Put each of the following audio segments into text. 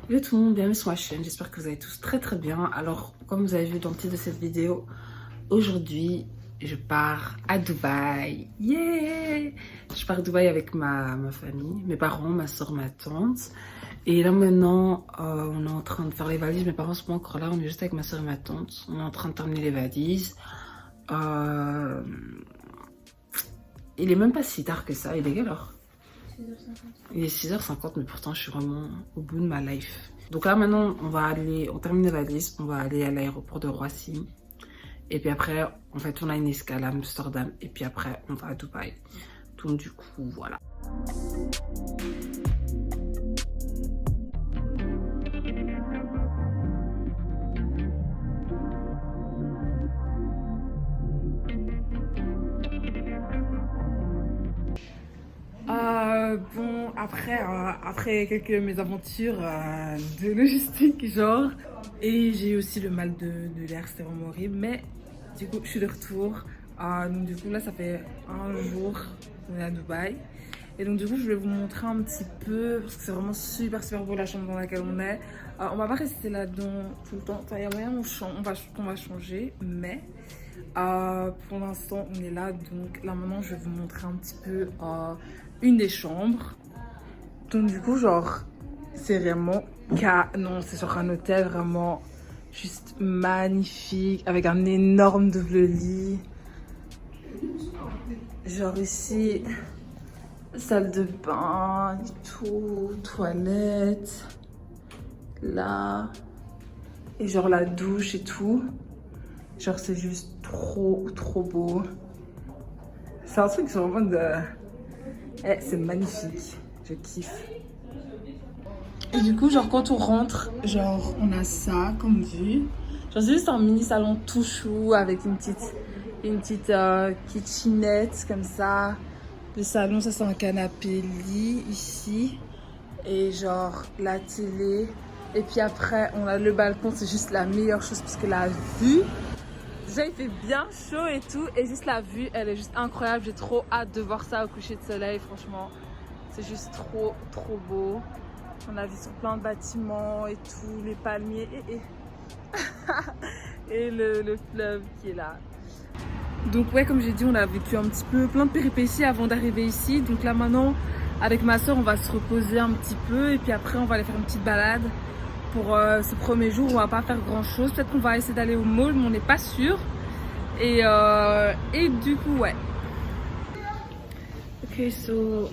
Hello tout le monde, bienvenue sur ma chaîne, j'espère que vous allez tous très très bien. Alors, comme vous avez vu dans le titre de cette vidéo, aujourd'hui, je pars à Dubaï. Yeah! Je pars à Dubaï avec ma famille, mes parents, ma soeur, ma tante. Et là maintenant, on est en train de faire les valises. Mes parents sont pas encore là, on est juste avec ma soeur et ma tante. On est en train de terminer les valises. Il est même pas si tard que ça, il est quelle heure? 6h50. Il est 6h50, mais pourtant je suis vraiment au bout de ma life. Donc là maintenant, on termine les valises, on va aller à l'aéroport de Roissy. Et puis après, en fait, on a une escale à Amsterdam. Et puis après, on va à Dubaï. Donc du coup, voilà. Bon, après quelques mésaventures de logistique, genre, et j'ai eu aussi le mal de l'air, c'était vraiment horrible, mais du coup, je suis de retour. Donc du coup, là, ça fait un jour qu'on est à Dubaï. Et donc du coup, je voulais vous montrer un petit peu, parce que c'est vraiment super beau la chambre dans laquelle on est. On va pas rester là-dedans tout le temps. Enfin, il y a moyen qu'on va changer, mais pour l'instant, on est là. Donc là, maintenant, je vais vous montrer un petit peu une des chambres. Donc du coup, genre, c'est vraiment... Non, c'est genre un hôtel vraiment juste magnifique, avec un énorme double lit. Genre ici... salle de bain et tout, toilette, là, et genre la douche et tout. Genre c'est juste trop beau. C'est un truc sur le mode de... c'est magnifique, je kiffe. Et du coup, genre quand on rentre, genre on a ça comme vue. Genre c'est juste un mini salon tout chou avec une petite kitchenette comme ça. Le salon, ça c'est un canapé lit ici. Et genre la télé. Et puis après, on a le balcon, c'est juste la meilleure chose parce que la vue, déjà il fait bien chaud et tout. Et juste la vue, elle est juste incroyable. J'ai trop hâte de voir ça au coucher de soleil, franchement. C'est juste trop beau. On a vu sur plein de bâtiments et tout, les palmiers et le fleuve qui est là. Donc ouais, comme j'ai dit, on a vécu un petit peu plein de péripéties avant d'arriver ici. Donc là maintenant, avec ma soeur, on va se reposer un petit peu. Et puis après, on va aller faire une petite balade pour ce premier jour. On va pas faire grand chose. Peut-être qu'on va essayer d'aller au mall, mais on n'est pas sûr. Et du coup, ouais. Ok, so...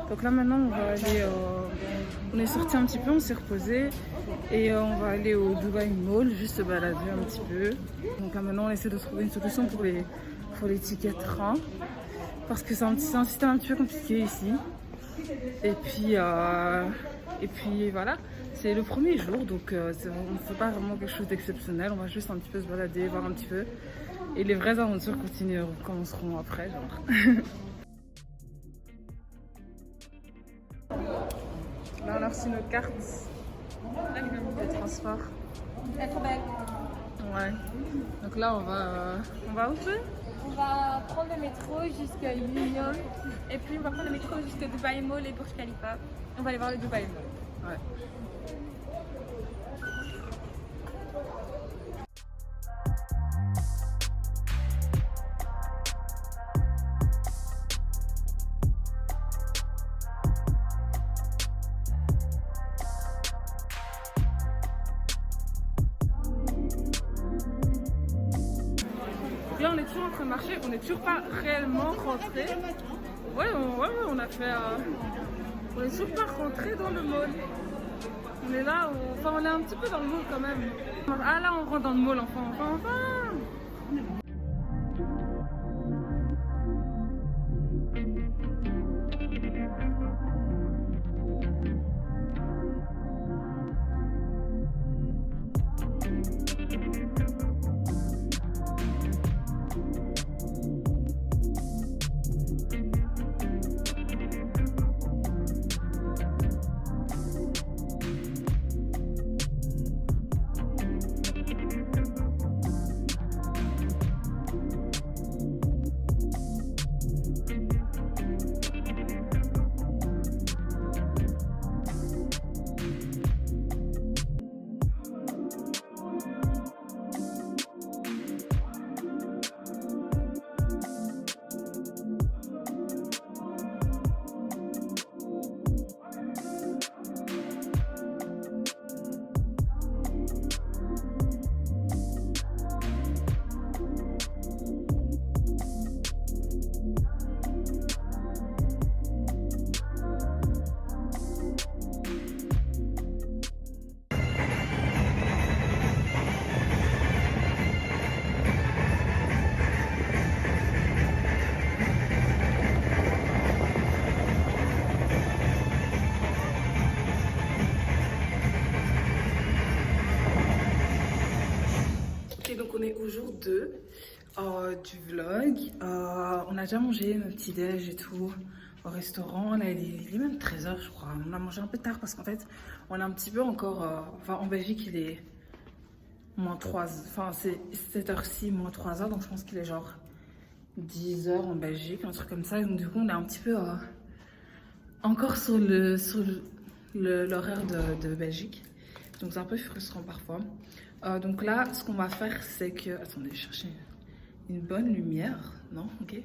donc là maintenant, on va aller... on est sorti un petit peu, on s'est reposé. Et on va aller au Dubai Mall, juste se balader un petit peu. Donc là maintenant on essaie de trouver une solution pour les tickets de train. Parce que c'est un système un petit peu compliqué ici. Et puis voilà, c'est le premier jour, donc on ne fait pas vraiment quelque chose d'exceptionnel. On va juste un petit peu se balader, voir un petit peu. Et les vraies aventures commenceront après, genre. Là on a reçu nos cartes. Le transport. Elle est trop belle. Ouais. Donc là, on va où faire? On va prendre le métro jusqu'à Union. Et puis on va prendre le métro jusqu'à Dubai Mall et Burj Khalifa. On va aller voir le Dubai Mall. Ouais. Là, on est toujours en train de marcher, on n'est toujours pas réellement rentré. Ouais, on a fait. On est toujours pas rentré dans le mall. On est là, enfin, on est un petit peu dans le mall quand même. Ah là, on rentre dans le mall, enfin. du vlog. On a déjà mangé notre petit déj et tout au restaurant. Là, il est même 13 h je crois. On a mangé un peu tard parce qu'en fait on est un petit peu encore... enfin en Belgique il est moins 3, enfin c'est cette heure-ci moins 3 h, donc je pense qu'il est genre 10 h en Belgique, un truc comme ça. Donc du coup on est un petit peu encore sur l'horaire de Belgique. Donc c'est un peu frustrant parfois. Donc là, ce qu'on va faire, c'est que... Attendez, je cherche une bonne lumière. Non, ok.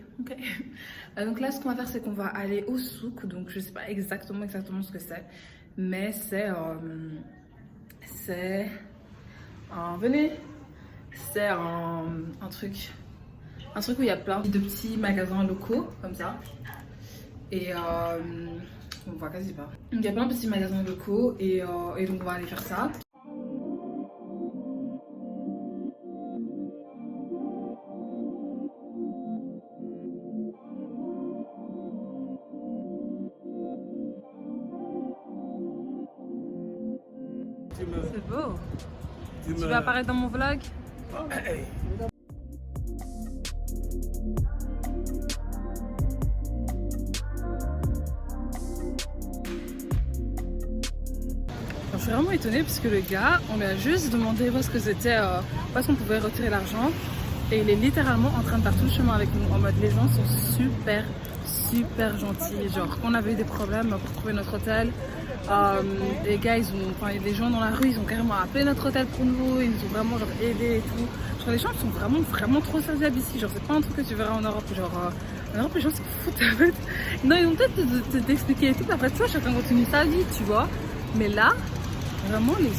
Donc là, ce qu'on va faire, c'est qu'on va aller au souk. Donc je sais pas exactement ce que c'est. Mais c'est... venez. C'est un truc où il y a plein de petits magasins locaux, comme ça. Et... on voit quasi pas. Donc il y a plein de petits magasins locaux et donc on va aller faire ça. C'est beau. Tu vas apparaître dans mon vlog? Je suis vraiment étonnée parce que le gars, on lui a juste demandé où est-ce que c'était, où est-ce qu'on pouvait retirer l'argent, et il est littéralement en train de faire tout le chemin avec nous. En mode, les gens sont super gentils. Genre, quand on avait eu des problèmes pour trouver notre hôtel, les gars, les gens dans la rue, ils ont carrément appelé notre hôtel pour nous, ils nous ont vraiment genre aidés et tout. Genre, les gens sont vraiment trop serviables ici. Genre, c'est pas un truc que tu verras en Europe. Genre, en Europe, les gens se foutent en fait. Non, ils vont peut-être t'expliquer et tout. Après, tu vois, chacun continue sa vie, tu vois. Mais là, vraiment, le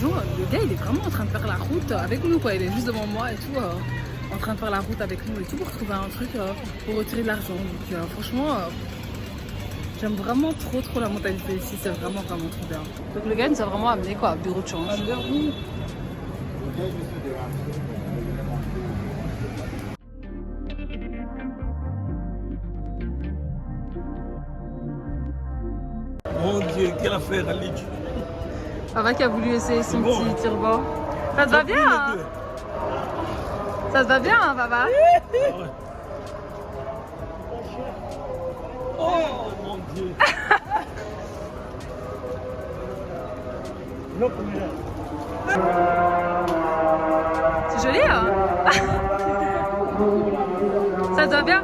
gars, il est vraiment en train de faire la route avec nous, quoi. Il est juste devant moi et tout, en train de faire la route avec nous et tout pour trouver un truc pour retirer de l'argent. Donc, franchement, j'aime vraiment trop la mentalité ici. C'est vraiment trop bien. Donc, le gars nous a vraiment amené, quoi, bureau de change. Mon Dieu, quelle affaire, Alice. Papa qui a voulu essayer son petit turban. Ça te va bien, hein? Ça te va bien, hein, papa? Oh mon Dieu. C'est joli, hein? Ça te va bien?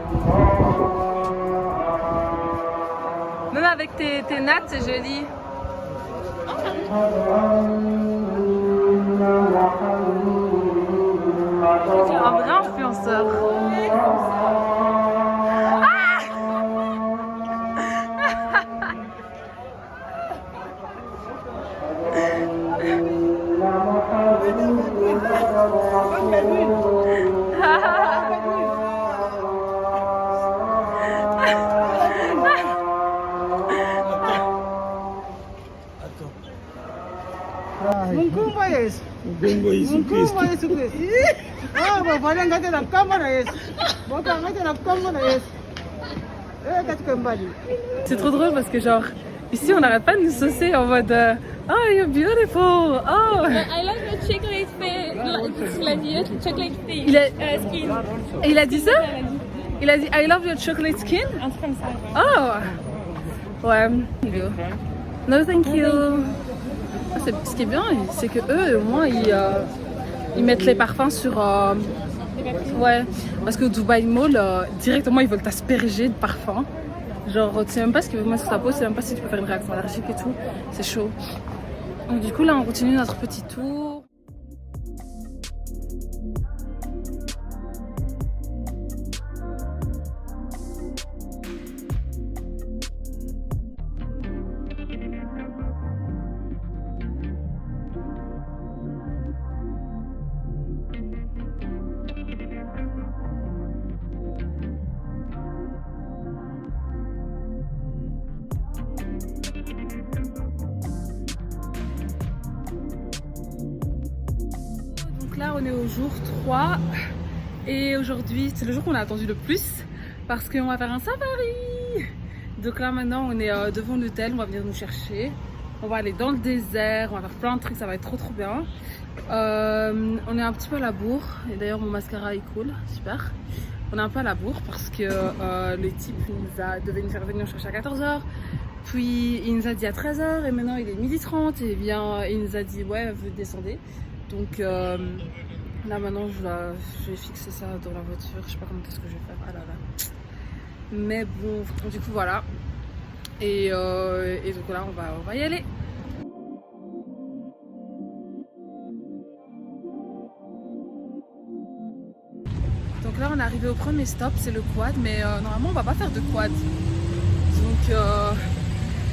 Même avec tes nattes, c'est joli. C'est un vrai influenceur. Mungkumba Yesu. Mungu Yesu Kristo. Mungkumba Yesu Kristo. Ah, bafanya ngate na kamera Yesu. Boka ngate na kamera Yesu. Katika mbali. C'est trop drôle parce que genre ici on n'arrête pas de nous saucer en mode oh you're beautiful, oh. I love your chocolate face. Chocolate face. Skin. Il a dit ça? Il a dit I love your chocolate skin? Un truc comme ça. Oh. Ouais. No thank you. Ce qui est bien, c'est que eux au moins ils mettent les parfums sur ouais, parce que Dubai Mall directement ils veulent t'asperger de parfum. Genre tu sais même pas ce qu'ils veulent mettre sur ta peau, tu sais même pas si tu peux faire une réaction allergique et tout. C'est chaud. Donc du coup là on continue notre petit tour. Là on est au jour 3 et aujourd'hui c'est le jour qu'on a attendu le plus parce qu'on va faire un safari. Donc là maintenant on est devant l'hôtel, on va venir nous chercher, on va aller dans le désert, on va faire plein de trucs, ça va être trop bien. On est un petit peu à la bourre et d'ailleurs mon mascara est cool, super. on est un peu à la bourre parce que le type devait nous faire venir chercher à 14h. Puis il nous a dit à 13h et maintenant il est 12h30 et bien il nous a dit ouais vous descendez. Donc là maintenant je vais fixer ça dans la voiture, je sais pas comment qu'est-ce que je vais faire. Ah là là. Mais bon du coup voilà. Et donc là on va y aller. Donc là on est arrivé au premier stop, c'est le quad, mais normalement on va pas faire de quad.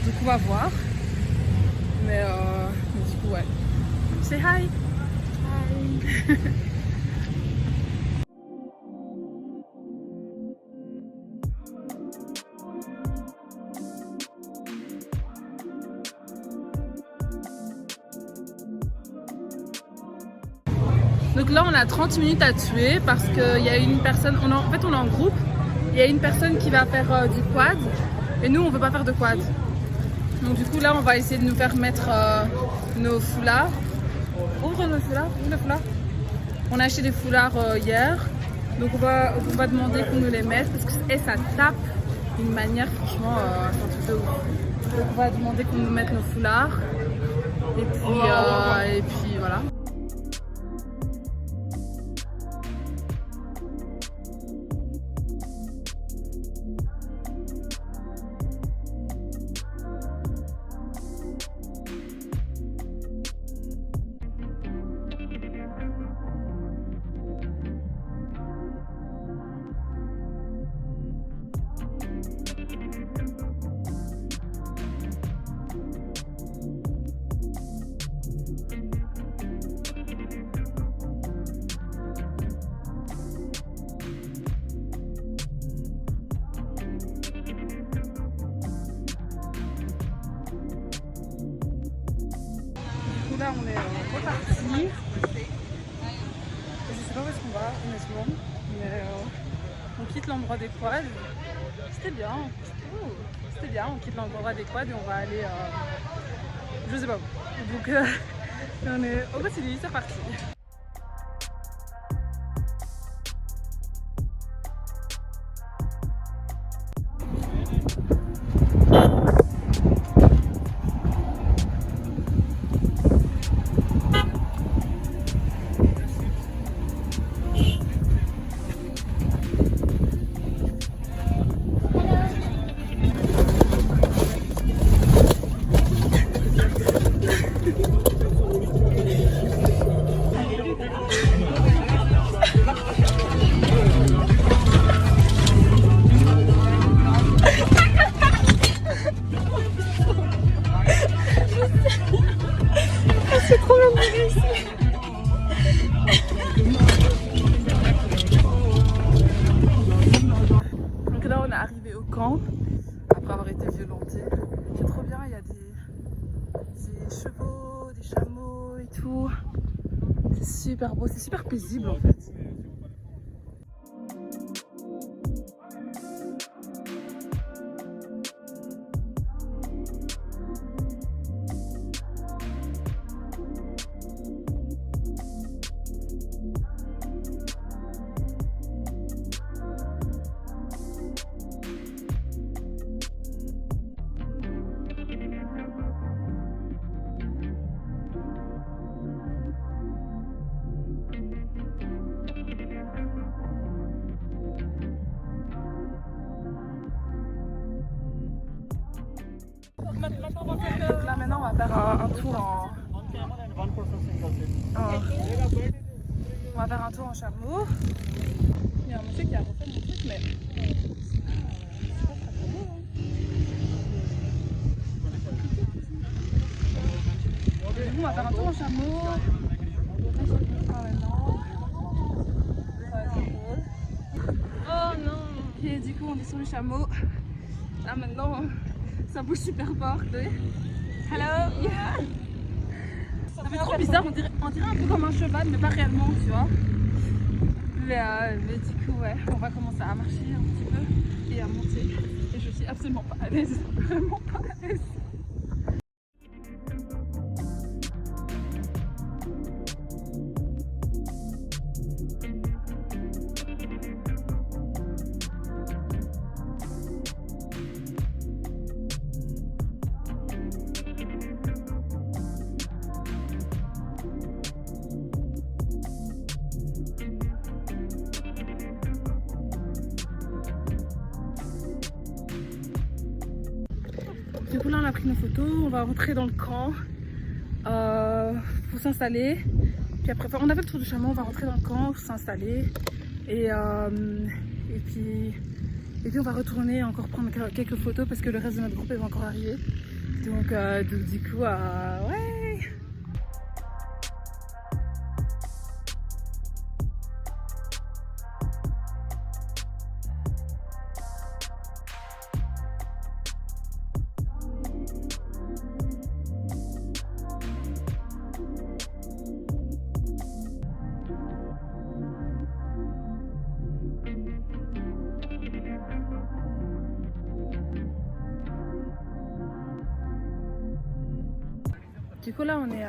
Donc on va voir. Mais du coup ouais. Say hi. Hi. Donc là on a 30 minutes à tuer parce qu'il y a une personne, en fait on est en groupe, il y a une personne qui va faire du quad et nous on veut pas faire de quad. Donc du coup là on va essayer de nous faire mettre nos foulards. Ouvre nos foulards, ouvre les foulards. On a acheté des foulards hier, donc on va demander qu'on nous les mette parce que ça tape d'une manière franchement c'est un truc de ouf. Donc on va demander qu'on nous mette nos foulards et puis voilà. Là on est reparti. Je sais pas où est-ce qu'on va honnêtement, mais on quitte l'endroit des quads. C'était bien. C'était bien, on quitte l'endroit des quads et on va aller je sais pas où. Donc on continue, c'est parti. C'est trop bien de ici. Donc là on est arrivé au camp après avoir été violenté. C'est trop bien, il y a des chevaux, des chameaux et tout. C'est super beau, c'est super paisible en fait. Là maintenant on va faire un tour on va faire un tour en chameau. Il y a un monsieur qui a refait mon truc mais c'est pas très beau hein. On va faire un tour en chameau. Oh non. Et du coup on est sur le chameau. Là maintenant ça bouge super fort. Hello. Yeah. Ça fait trop bizarre, on dirait un peu comme un cheval mais pas réellement tu vois. Mais du coup ouais, on va commencer à marcher un petit peu et à monter. Et je suis absolument pas à l'aise, vraiment pas à l'aise. Du coup là on a pris nos photos, on va rentrer dans le camp pour s'installer. Puis après, on a fait le tour du chameau, on va rentrer dans le camp, s'installer. Et puis on va retourner encore prendre quelques photos parce que le reste de notre groupe va encore arriver. Donc du coup, ouais. Du coup là on est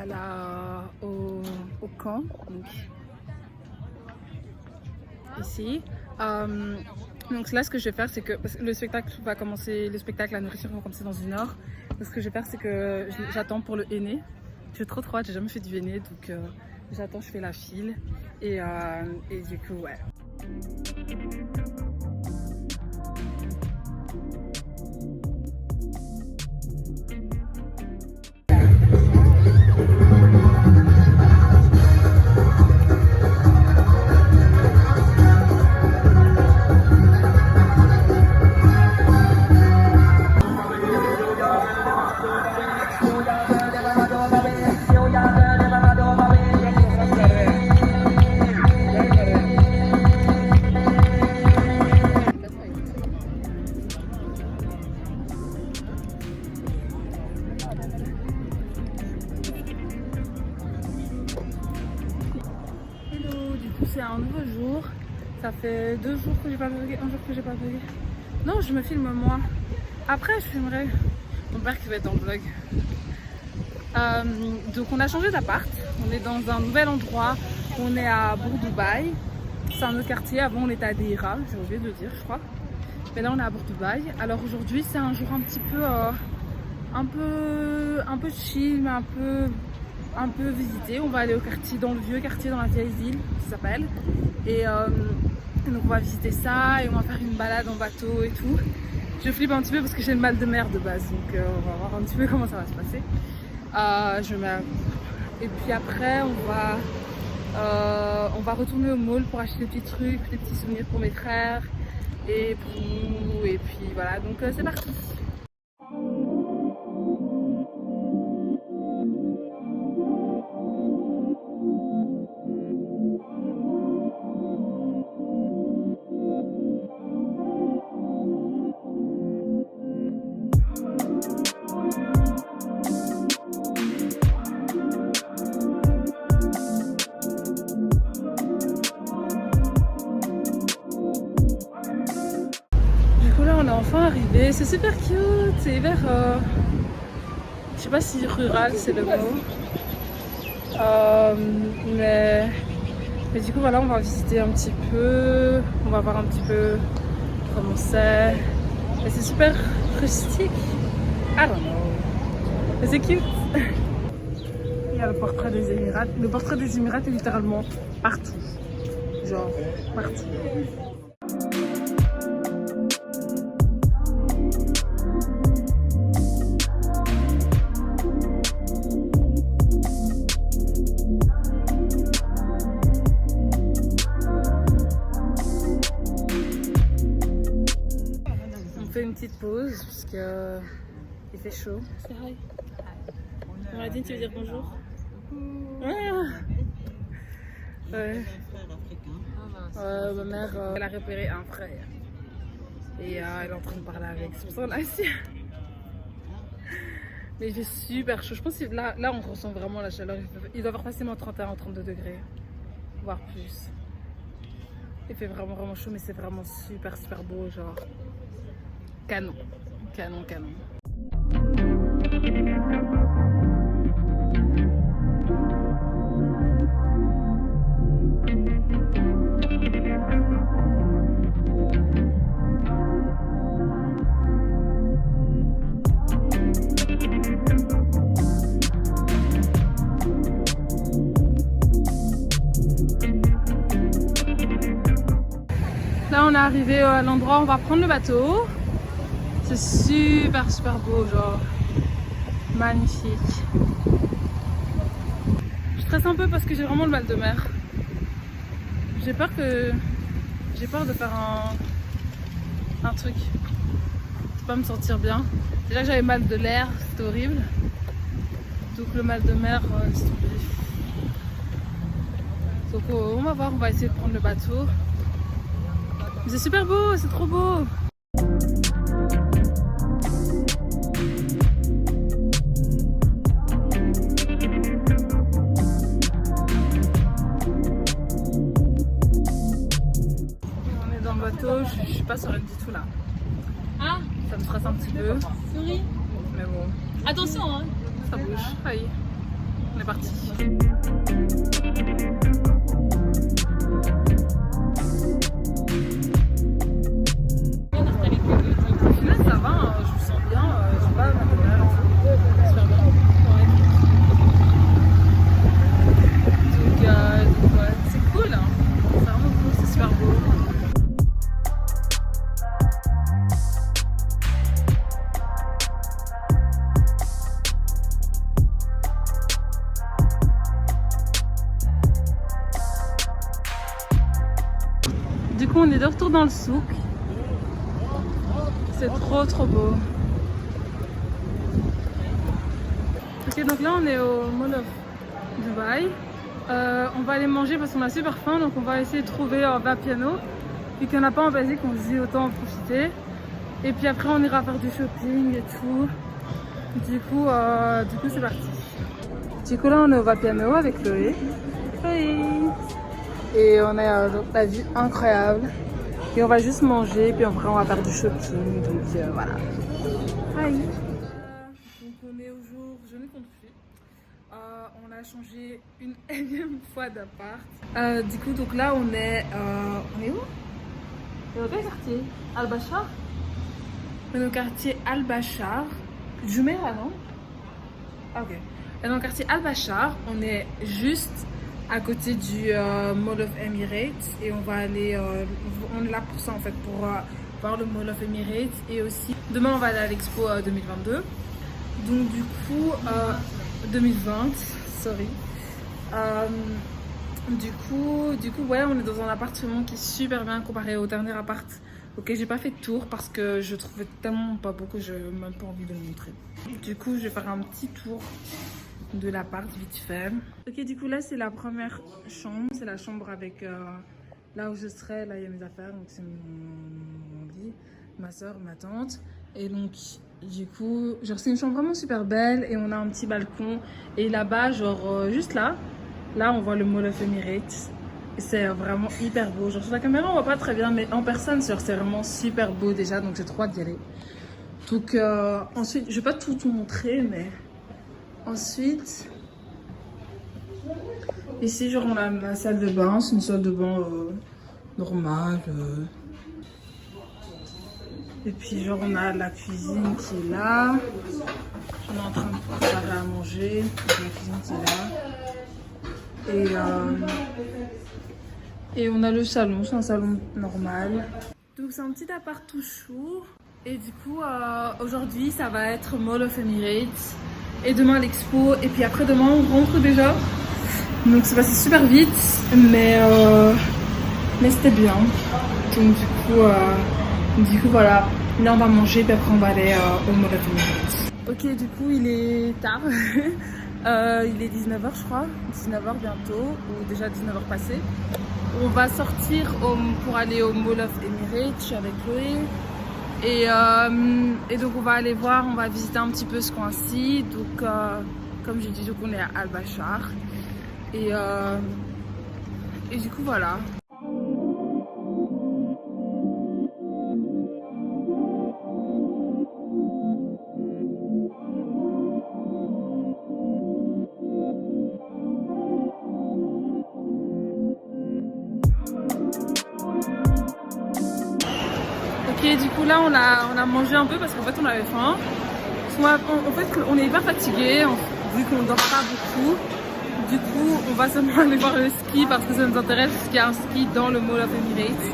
au camp, donc ici. Donc là ce que je vais faire c'est que parce que le spectacle va commencer, la nourriture va commencer dans 1 heure. Donc ce que je vais faire c'est que j'attends pour le henné. J'ai trop hâte, j'ai jamais fait du henné donc j'attends, je fais la file et du coup ouais. C'est un nouveau jour, ça fait 2 jours que j'ai pas vlogué, 1 jour que j'ai pas vlogué. Non, je me filme moi. Après, je filmerai mon père qui va être dans le vlog. Donc on a changé d'appart, on est dans un nouvel endroit, on est à Bourg-Dubaï. C'est un autre quartier, avant on était à Deira, j'ai oublié de le dire je crois. Mais là on est à Bourg-Dubaï. Alors aujourd'hui c'est un jour un petit peu, un peu chill, mais un peu visité. On va aller au quartier, dans le vieux quartier, dans la vieille ville, ça s'appelle. Et donc on va visiter ça et on va faire une balade en bateau et tout. Je flippe un petit peu parce que j'ai le mal de mer de base, donc on va voir un petit peu comment ça va se passer. Et puis après on va retourner au mall pour acheter des petits trucs, des petits souvenirs pour mes frères et pour nous. Et puis voilà, donc c'est parti. On est enfin arrivé, c'est super cute, c'est hyper, je sais pas si rural c'est le mot, mais du coup voilà on va visiter un petit peu, on va voir un petit peu comment c'est, et c'est super rustique, I don't know, mais c'est cute. Il y a le portrait des Émirats, le portrait des Émirats est littéralement partout, genre partout. Une petite pause parce que il fait chaud. C'est hi. Maradine, tu veux dire bonjour? Ouais. Ma mère, elle a repéré un frère et elle est en train de parler avec son ancien. Mais il fait super chaud. Je pense que là on ressent vraiment la chaleur. Il doit avoir facilement 31-32 degrés, voire plus. Il fait vraiment chaud, mais c'est vraiment super beau, genre. Canon. Là on est arrivé à l'endroit où on va prendre le bateau. C'est super beau, genre Magnifique. Je stresse un peu parce que j'ai vraiment le mal de mer. J'ai peur de faire un truc, de pas me sentir bien. Déjà que j'avais mal de l'air, c'était horrible. Donc le mal de mer, c'est tombé. Donc on va voir, on va essayer de prendre le bateau. Mais c'est super beau, c'est trop beau. On est dans le bateau, je suis pas sereine du tout là. Ah, Ça me stresse un petit peu, souris. mais bon, Attention, hein. ça bouge. Allez, on est parti. Là, ça va, hein, je me sens bien, j'ai pas mal de mal. Super bien. Donc ouais, c'est cool, hein. C'est vraiment cool, c'est super beau. Du coup, on est de retour dans le souk. C'est trop beau. Ok, donc là on est au Mall of Dubaï. On va aller manger parce qu'on a super faim, donc on va essayer de trouver un Vapiano. Vu qu'il n'y en a pas en Belgique, on se dit autant en profiter. Et puis après on ira faire du shopping et tout. Du coup c'est parti. Du coup là on est au Vapiano avec Chloé. Hey. Et on a donc la vue incroyable. Et on va juste manger, puis après on va faire du shopping, donc voilà. Hi. Donc on est au jour, je ne compte plus. On a changé une énième fois d'appart. Du coup, donc là on est où? Dans quel quartier? Al-Bachar? On est au quartier Al-Bachar. Jumeirah, non? Ah, ok. Et dans le quartier Al-Bachar, on est juste à côté du Mall of Emirates et on va aller, on est là pour ça en fait, pour voir le Mall of Emirates et aussi demain on va aller à l'Expo 2022. Donc du coup, 2020, sorry. Du coup ouais, on est dans un appartement qui est super bien comparé au dernier appart. Ok, j'ai pas fait de tour parce que je trouvais tellement pas beau que j'ai même pas envie de le montrer. Du coup, je vais faire un petit tour de l'appart vite fait. Ok, du coup là c'est la première chambre, c'est la chambre avec là où je serai, là il y a mes affaires, donc c'est mon lit, ma soeur, ma tante. Et donc du coup, genre c'est une chambre vraiment super belle et on a un petit balcon. Et là-bas, genre juste là on voit le Mall of Emirates. Et c'est vraiment hyper beau. Genre sur la caméra on voit pas très bien, mais en personne c'est vraiment super beau déjà, donc j'ai trop hâte d'y aller. Donc ensuite, je vais pas tout montrer, mais ensuite, ici genre on a ma salle de bain, c'est une salle de bain normale. Et puis genre on a la cuisine qui est là. On est en train de préparer à manger. La cuisine qui est là. Et on a le salon, c'est un salon normal. Donc c'est un petit appart tout chou. Et du coup aujourd'hui ça va être Mall of Emirates. Et demain l'expo, et puis après demain on rentre déjà. Donc c'est passé super vite, mais c'était bien. Donc du coup voilà, là on va manger, puis après on va aller au Mall of Emirates. Ok, du coup il est tard, il est 19h je crois, 19h bientôt, ou déjà 19h passé. On va sortir pour aller au Mall of Emirates avec Chloé. Et donc on va aller voir, on va visiter un petit peu ce coin-ci. Donc comme j'ai dit, donc on est à Al-Bachar. Et du coup voilà. Ok, du coup là on a mangé un peu parce qu'en fait on avait faim. En fait on est hyper fatigué vu qu'on dort pas beaucoup. Du coup on va seulement aller voir le ski parce que ça nous intéresse, parce qu'il y a un ski dans le Mall of Emirates.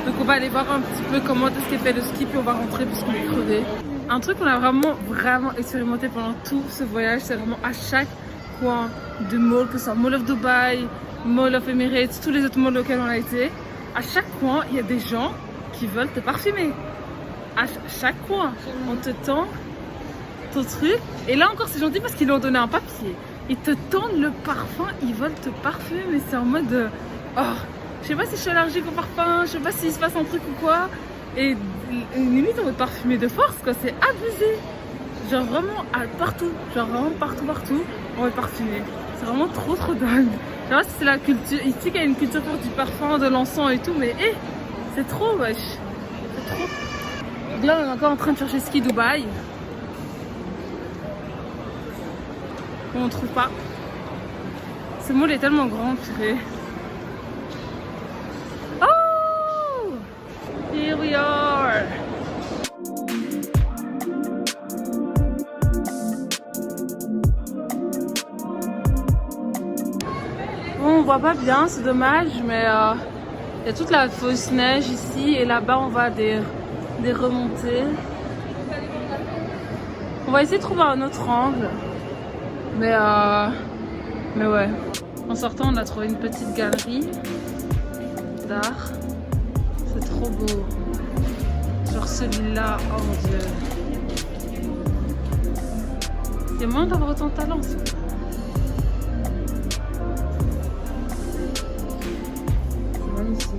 Donc on va aller voir un petit peu comment est-ce qu'est fait le ski, puis on va rentrer puisqu'on est crevé. un truc qu'on a vraiment expérimenté pendant tout ce voyage, c'est vraiment à chaque coin de mall, que ce soit Mall of Dubai, Mall of Emirates, tous les autres malls auxquels on a été, à chaque coin, il y a des gens qui veulent te parfumer. À chaque coin, on te tend ton truc. Et là encore, c'est gentil parce qu'ils leur ont donné un papier. Ils te tendent le parfum, ils veulent te parfumer, mais c'est en mode de, oh, je sais pas si je suis allergique au parfum, je sais pas s'il se passe un truc ou quoi. Et limite, on va te parfumer de force, quoi, c'est abusé. Genre vraiment partout, genre vraiment partout, on va te parfumer. C'est vraiment trop dingue. Je sais pas si c'est la culture, ici qu'il y a une culture pour du parfum, de l'encens et tout, mais c'est trop, wesh. C'est trop. Donc là, on est encore en train de chercher Ski Dubai. On ne trouve pas. Ce mall est tellement grand, purée. Oh! Here we are! Bon, on voit pas bien, c'est dommage, mais il y a toute la fausse neige ici et là-bas on voit des remontées. On va essayer de trouver un autre angle. Mais ouais. En sortant, on a trouvé une petite galerie d'art. C'est trop beau. Genre celui-là, oh mon dieu. Il y a moyen d'avoir autant de talent, ça. C'est magnifique.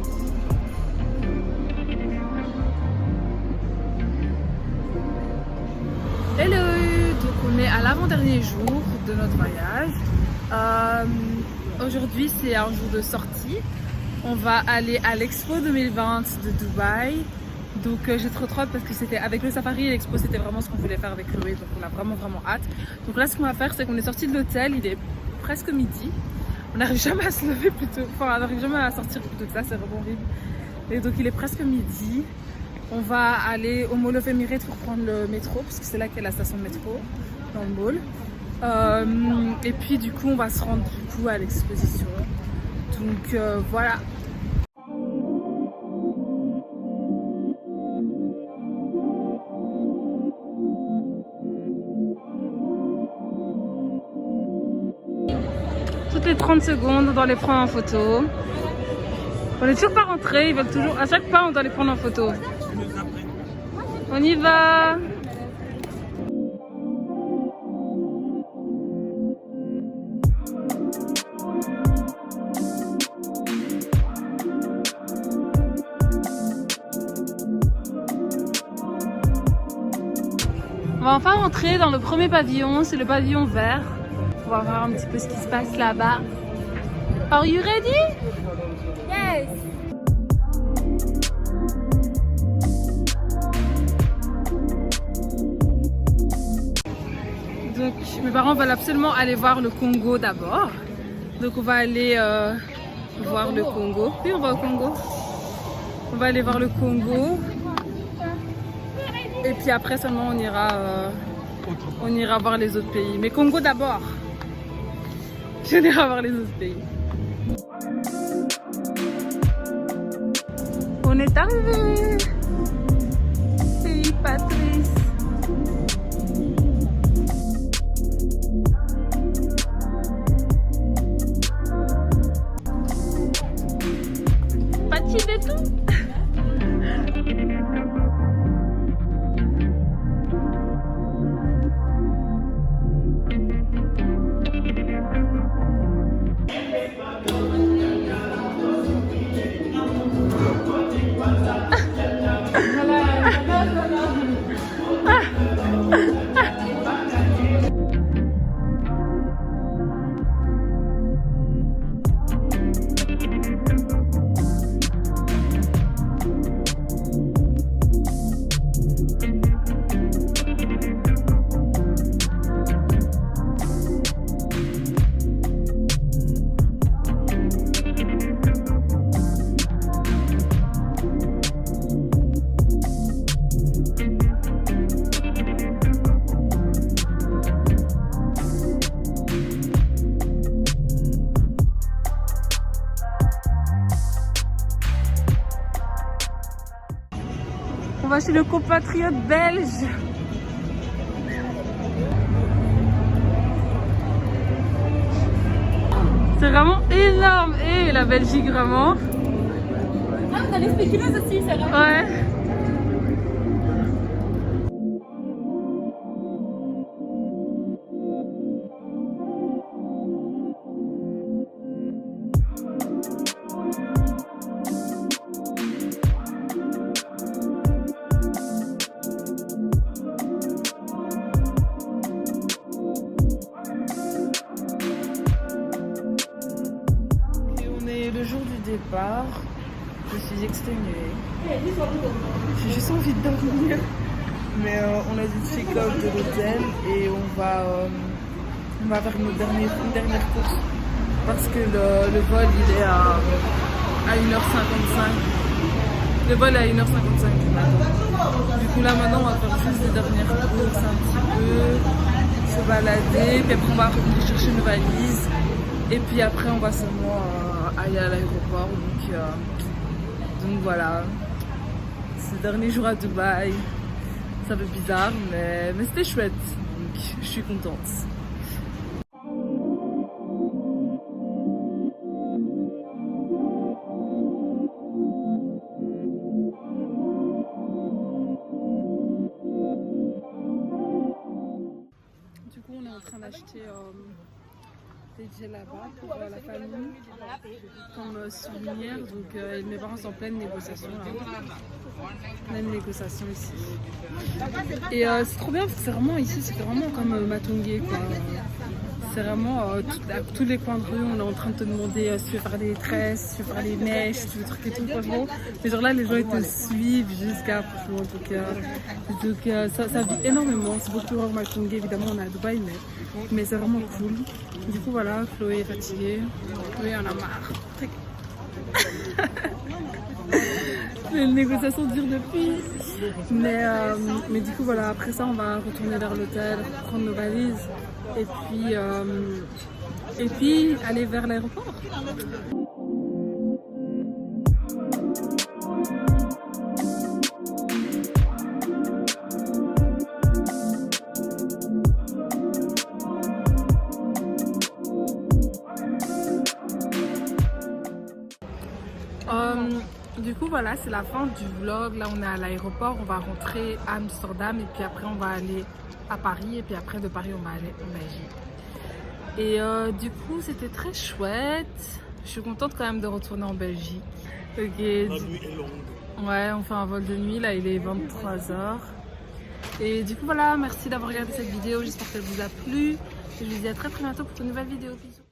Hello! Donc on est à l'avant-dernier jour de notre voyage. Aujourd'hui c'est un jour de sortie. On va aller à l'Expo 2020 de Dubaï. Donc j'ai trop hâte parce que c'était avec le safari et l'Expo, c'était vraiment ce qu'on voulait faire avec Chloé. Donc on a vraiment hâte. Donc là ce qu'on va faire, c'est qu'on est sorti de l'hôtel, il est presque midi. On n'arrive jamais à se lever plutôt, enfin on n'arrive jamais à sortir plutôt que ça, c'est vraiment horrible. Et donc il est presque midi. On va aller au Mall of Emirates pour prendre le métro, parce que c'est là qu'il y a la station de métro, dans le mall. Et puis du coup, on va se rendre du coup à l'exposition. Donc voilà. Toutes les 30 secondes, on doit les prendre en photo. On n'est toujours pas rentré, ils veulent toujours. À chaque pas, on doit les prendre en photo. On y va! On va enfin rentrer dans le premier pavillon, c'est le pavillon vert. On va voir un petit peu ce qui se passe là-bas. Are you ready? Yes! Donc mes parents veulent absolument aller voir le Congo d'abord. Donc on va aller voir le Congo. Oui, on va au Congo. On va aller voir le Congo. Et puis après seulement on ira voir les autres pays. Mais Congo d'abord. Je vais voir les autres pays. On est arrivé. Hey Patrice. Pas-t-il de tout? On va chez le compatriote belge. Et la Belgique vraiment. Ah, on a les spéculeuses aussi, c'est vrai. Ouais. Le jour du départ, je suis exténuée. J'ai juste envie de dormir. Mais on a du check-out de l'hôtel et on va faire une dernière course. Parce que le vol il est à 1h55. Le vol est à 1h55 du matin. Du coup là maintenant on va faire juste les dernières courses un petit peu, se balader, puis après on va revenir chercher nos valises. Et puis après on va seulement aller à l'aéroport. Donc voilà, ce dernier jour à Dubaï, ça fait bizarre mais c'était chouette, donc je suis contente. Du coup on est en train d'acheter des djellabas pour la famille comme souvenir. Donc mes parents sont en pleine négociation là. Pleine négociation ici. Et c'est trop bien parce que c'est vraiment ici, c'est vraiment comme Matungé quoi. C'est vraiment à tous les coins de rue, on est en train de te demander si tu veux faire des tresses, si tu veux faire des mèches, si tu veux trucs et tout, franchement. Mais genre là, les gens ils te suivent jusqu'à, franchement. Donc ça vit énormément. C'est beaucoup plus rare Matungé, évidemment, on est à Dubaï, mais c'est vraiment cool. Du coup, voilà, Chloé est fatiguée. Chloé en a marre. Les négociations durent depuis. Mais du coup, voilà, après ça, on va retourner vers l'hôtel, prendre nos valises. Et puis aller vers l'aéroport. Du coup voilà, c'est la fin du vlog. Là on est à l'aéroport, on va rentrer à Amsterdam et puis après on va aller à Paris et puis après de Paris on va aller en Belgique. Et du coup c'était très chouette. Je suis contente quand même de retourner en Belgique. Okay. La nuit est longue. Ouais, on fait un vol de nuit, là il est 23h. Et du coup voilà, merci d'avoir regardé cette vidéo, j'espère qu'elle vous a plu. Et je vous dis à très bientôt pour une nouvelle vidéo. Bisous.